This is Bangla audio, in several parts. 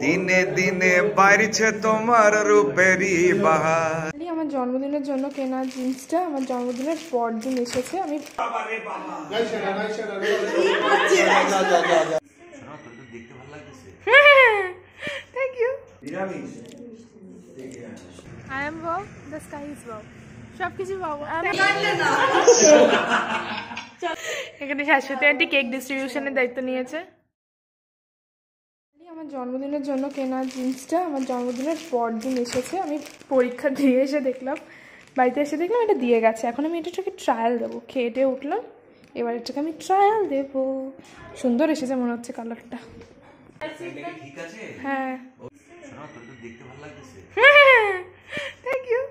দিনে দিনে বাড়ছে তোমার রূপেরই বাহার। আমার জন্মদিনের জন্য কেনা জিন্সটা আমার জন্মদিনের পর দিন এসেছে। আমি thank you. I am wow, the sky is wow. সবকিছু পাবো। এখানে শাশ্বতী আন্টি কেক ডিস্ট্রিবিউশনের দায়িত্ব নিয়েছে। আমার জন্মদিনের জন্য কেনা জিন্সটা আমার জন্মদিনের পর দিন এসেছে। আমি পরীক্ষা দিয়ে এসে দেখলাম, বাড়িতে এসে দেখলাম এটা দিয়ে গেছে। এখন আমি এটাকে ট্রায়াল দেবো। খেয়ে উঠলাম, এবার এটাকে আমি ট্রায়াল দেবো। সুন্দর এসেছে মনে হচ্ছে কালারটা। হ্যাঁ থ্যাংক ইউ।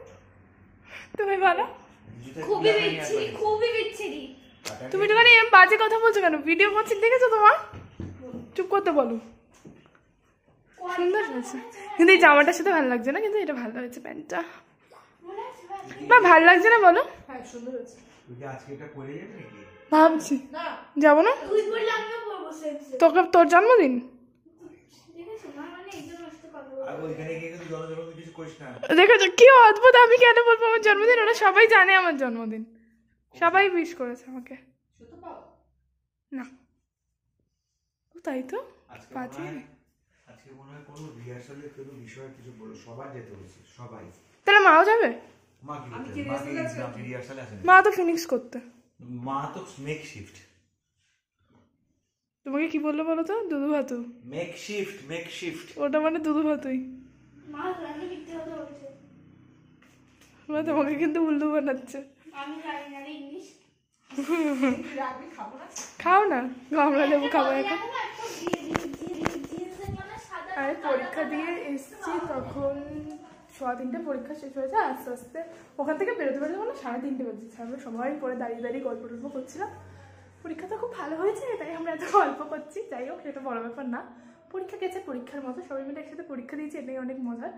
তুমি বলো। খুবই বিচ্ছিরি, খুবই বিচ্ছিরি। তুমি একটুখানি বাজে কথা বলছো কেন? ভিডিও করছি দেখেছো তোমার? চুপ করতে বলো। সুন্দর হয়েছে কিন্তু এই জামাটার সাথে ভালো লাগছে না, কিন্তু এটা ভালো হয়েছে প্যান্টটা। বা ভালো লাগছে না বলো? হ্যাঁ সুন্দর হয়েছে। ভাবছি যাবো না। তোকে তোর জন্মদিন দেখেছো কি অদ্ভুত। আমি কেন বলবো আমার জন্মদিন? ওরা সবাই জানে আমার জন্মদিন, সবাই উইশ করেছে আমাকে। না তাই তো তাহলে মাও যাবে? মা তো ফিনিক্স করতে। মা তো মেক শিফট। তোমাকে কি বললো বলো তো? দুধু ভাতু। মেক শিফট, মেক শিফট ওটা মানে দুধু ভাতুই। মা তোমাকে কিন্তু উল্লু বানাচ্ছে। খাও না, কমলা লেবু খাবো এখন। আমি পরীক্ষা দিয়ে এসছি তখন 3:30 পরীক্ষা শেষ হয়েছে। আস্তে আস্তে ওখান থেকে বেরোতে বেরোতে মানে 3:30 বাজছে। আমরা সবাই পরে দাঁড়িয়ে দাঁড়িয়ে গল্প টল্প করছিলাম। পরীক্ষাটা খুব ভালো হয়েছে তাই আমরা এত গল্প করছি। যাই হোক সেটা বড় ব্যাপার না। পরীক্ষা গেছে পরীক্ষার মতো, সবাই মিলে একসাথে পরীক্ষা দিয়েছি, এটাই অনেক মজার।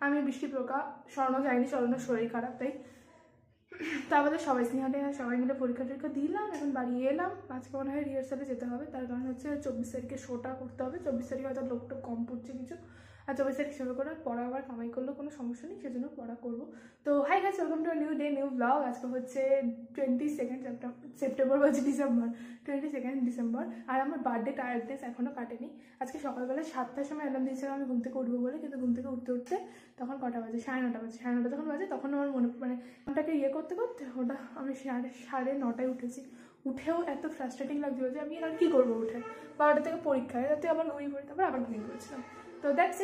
আমি বৃষ্টি প্রকা স্বর্ণ যায়নি, স্বর্ণের শরীর খারাপ তাই। তারপরে সবাই স্নেহাটে সবাই মিলে পরীক্ষা টরীক্ষা দিলাম, এখন বাড়ি এলাম। আজকে মনে হয় রিহার্সালে যেতে হবে, তার কারণ হচ্ছে 24 তারিখে শোটা করতে হবে। 24 তারিখে হয়তো লোকটা কম পড়ছে কিছু, আর 24 তারিখ সেভাবে করে পড়া আবার কামাই করলেও কোনো সমস্যা নেই, সেজন্য পড়া করবো। তো hi guys, welcome to new day new blog. আজকে হচ্ছে 22 সেপ্টেম্বর বলছি, ডিসেম্বর 22 ডিসেম্বর। আর আমার বার্থডে টায়ার্ডনেস এখনও কাটেনি। আজকে সকালবেলা 7টার সময় অ্যালার্ম দিয়েছিলাম আমি ঘুম থেকে উঠবো বলে, কিন্তু ঘুম থেকে উঠতে উঠতে তখন কটা বাজে? 9:30 বাজে। 9:30 যখন বাজে তখন আমার মনে মানে ওটাকে করতে করতে ওটা আমি 9:30 উঠেছি। উঠেও এত ফ্রাস্ট্রেটিং লাগছিল যে আমি আর কি করবো উঠে। 12টা থেকে পরীক্ষা, রাতে আবার ঘুমিয়ে পড়ি, তারপর আবার ঘুমিয়ে পড়েছিলাম। তো দ্যাটস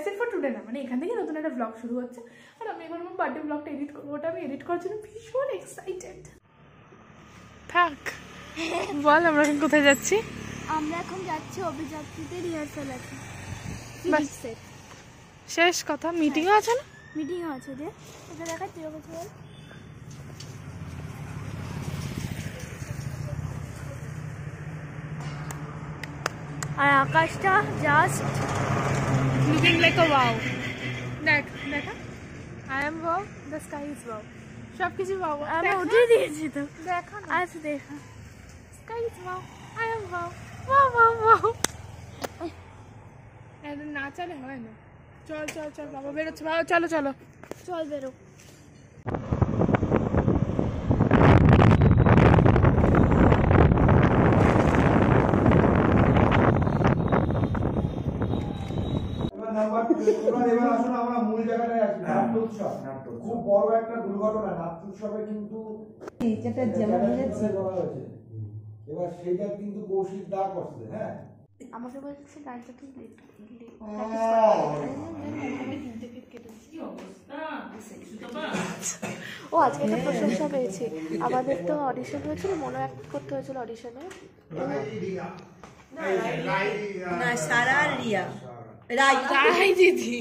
ইট ফর টুডে না, মানে এখান থেকে নতুন একটা ব্লগ শুরু হচ্ছে। আর আমি এখন আমার বার্থডে ব্লগটা এডিট করবো। ওটা আমি এডিট করার জন্য ভীষণ এক্সাইটেড। থাক বল আমরা এখন কোথায় যাচ্ছি? আমরা এখন যাচ্ছি অভিযাত্রীতে রিহার্সাল আছে। শেষ কথা। মিটিংও আছে না? মিটিংও আছে যে ওটা দেখাচ্ছি। আর আকাশটা জাস্ট লুকিং লাইক আ ওয়াও। দেখ দেখা, I am wow, the sky is wow. সব কিছু পাবো। আমি উঠিয়ে দিয়েছি তো, দেখা আচ্ছা দেখা। Sky is wow, I am wow, wow wow wow. এটা না চলে হয় না। চল চল চল বাবা বেরোচ্ছে, বাবা চলো চলো চল বেরো। খুব বড় একটা দুর্ঘটনা নাট্যোৎসবে কিন্তু এবার সেটা কিন্তু কৌশিক দা করছে। হ্যাঁ আমাকে বলছে গাড়িটা তুই ও আজকে তো প্রশংসা পেয়েছি। আমাদের তো অডিশন হয়েছিল, মনে অ্যাক্ট করতে হয়েছিল অডিশনে। না সারা রিয়া রাই দিদি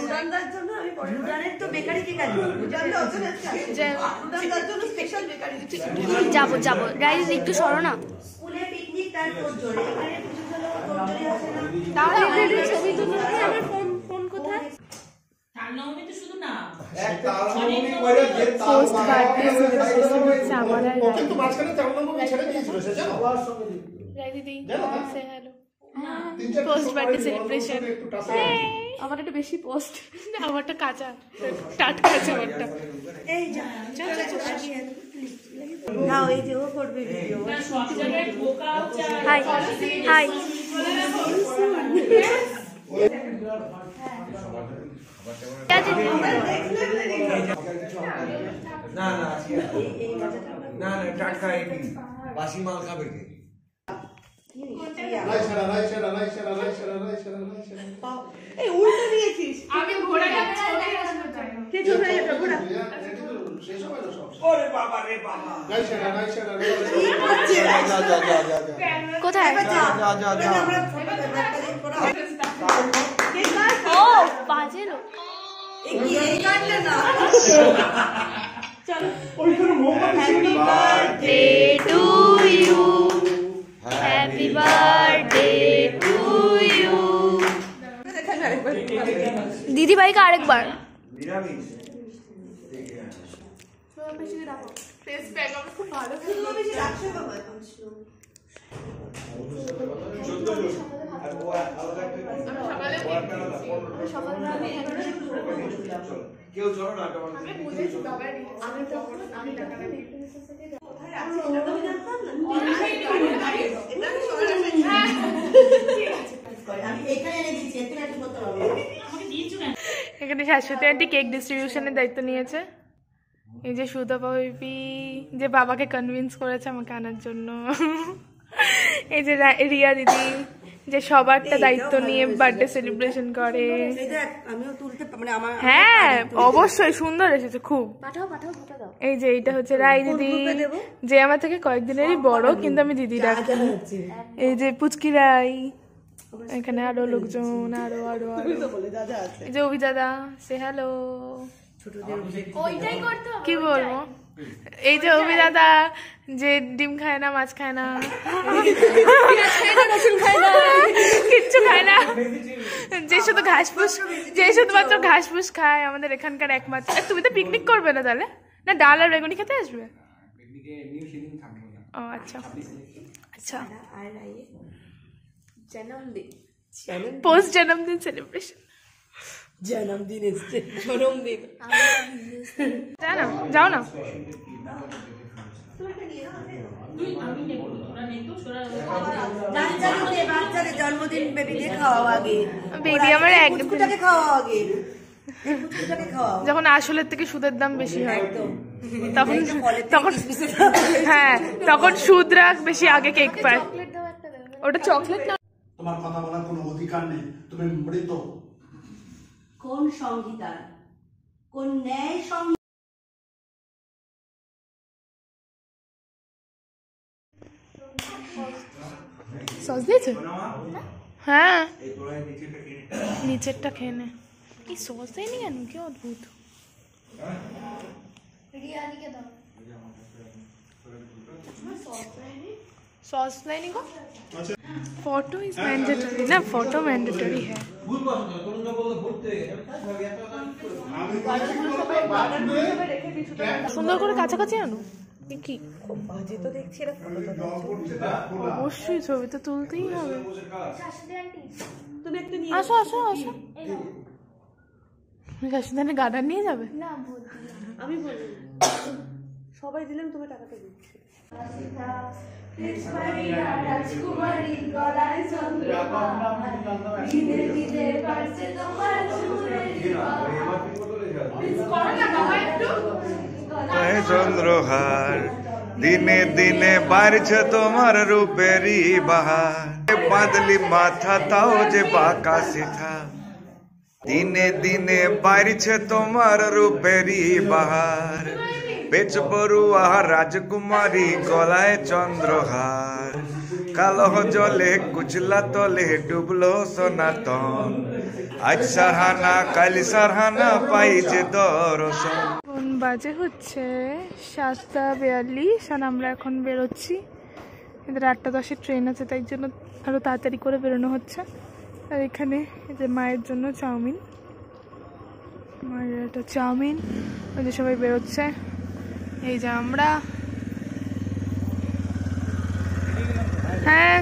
রুদানদার জন্য আমি রুদানের তো বেকারিতে গেল। রুদানদার জন্য স্পেশাল বেকারি যাবো যাবো। রাই দিদি একটু সরো না। স্কুলে পিকনিক তার তোড়জোড়, এখানে পুজো হলো তোড়জোড়ই আছে না। তাহলে এভরিডে ছবি তুলতে আমার ফোন কোথায়? তালনবমী তো শুধু না, এক তালনবমী করে যে পোস্ট বার্থডে সেলিব্রেশন হচ্ছে আমার আর কিন্তু মাঝখানে তালনবমী ছেড়ে দিয়েছিল সে জানো। সবার সঙ্গে রাই দিদি সে হ্যালো। Post birthday celebration. আমার একটু বেশি পোস্ট, আমারটা কাঁচা, টাটকা আছে আমারটা। এই যা না ওই যে ও করবে ভিডিও। হাই হাই না না না না টাটকা এটি বাসি মাল খাবে কে? এই উল্টো দিয়েছিস। আমি ঘোড়াটা কে চলে যাবে ঘোড়া? ওরে বাবা রে বাবা কোথায়? আমরা ও বাজে লোক। এই কাটলে না। চলো happy birthday to you, happy birthday to you. দিদি ভাইকে আরেকবার নিরামিষ ফেস প্যাক আমার খুব ভালো তুমি বেশি রাখছো বাবা। কেউ চলো না এখানে শাশ্বতী আন্টি কেক ডিস্ট্রিবিউশনের দায়িত্ব নিয়েছে। এই যে সুধা ভাবি যে বাবাকে কনভিন্স করেছে আমাকে আনার জন্য। এই যে রিয়া দিদি যে সবারটা দায়িত্ব নিয়ে বার্থডে সেলিব্রেশন করে। আমিও তুলতে মানে আমার হ্যাঁ অবশ্যই সুন্দর এসেছে খুব। পাঠাও পাঠাও ফটো দাও। এই যে এইটা হচ্ছে রাই দিদি, যে আমার থেকে কয়েকদিনেরই বড়, কিন্তু আমি দিদি ডাকি। এই যে পুচকি রাই, এখানে আরো লোকজন, আরো আরো আরো। এই যে অভি দাদা, সে হ্যালো। ওইটাই করতে হবে। কি বলবো, এই যে অভি দাদা যে ডিম খায় না, মাছ খায় না, কিচ্ছু খায় না, যে শুধু ঘাস ফুস, যে শুধুমাত্র ঘাস ফুস খায়, আমাদের এখানকার একমাত্র। তুমি তো পিকনিক করবে না তাহলে? না ডাল আর বেগুনি খেতে আসবে? ও আচ্ছা আচ্ছা। জন্মদিন পোস্ট জন্মদিন সেলিব্রেশন। জন্মদিন এসছে, জন্মদিন যাও না, যাও না। বাচ্চাদের জন্মদিন বেবিকে খাওয়াও আগে। বেবি আমার একদম খাওয়াও আগে, খাওয়াও। যখন আসলের থেকে সুদের দাম বেশি হয় তখন তখন হ্যাঁ তখন সুদরা বেশি আগে কেক পায়। ওটা চকলেট না। তোমার কথা বলার কোনো অধিকার নেই, তুমি মৃত। কোন সংহিতার, কোন ন্যায় সংহিতা? সস দিয়েছে? হ্যাঁ নিচেরটা খেয়ে নে। এই সস দেয়নি কেন? কি অদ্ভুত। सॉस लाइनिंग को फोटो इज मैंडेटरी ना, फोटो मैंडेटरी है। সুন্দর করে কাছাকাছি আনো। কি বাজে তো দেখছি এটা। অবশ্যই ছবি তো তুলতেই হবে। তুমি একটু নিয়ে আসো আসো আসো। শাশুদানে গার্ডার নিয়ে যাবে না? আমি বলি সবাই দিলাম, তুমি টাকাটা দিচ্ছি। চন্দ্রহার দিনে দিনে বাড়ছে তোমার রূপেরই বাহার, বাঁধলি মাথা তাও যে বাঁকা সিথা। দিনে দিনে বাড়ছে তোমার রূপেরই বাহার, বেচ বড়ুয়া রাজকুমারী গলায় চন্দ্রহার। কালো জলে কুচলা তলে ডুবলো সনাতন, আজ সারহানা কাল সারহানা পাই যে দর্শন। কোন বাজে হচ্ছে 7:42 আর আমরা এখন বেরোচ্ছি। এদের 8:10-এর ট্রেন আছে, তাই জন্য আরো তাড়াতাড়ি করে বেরোনো হচ্ছে। আর এখানে এই যে মায়ের জন্য চাউমিন, মায়ের একটা চাউমিন, ওই যে সবাই বেরোচ্ছে। এই যে আমরা, হ্যাঁ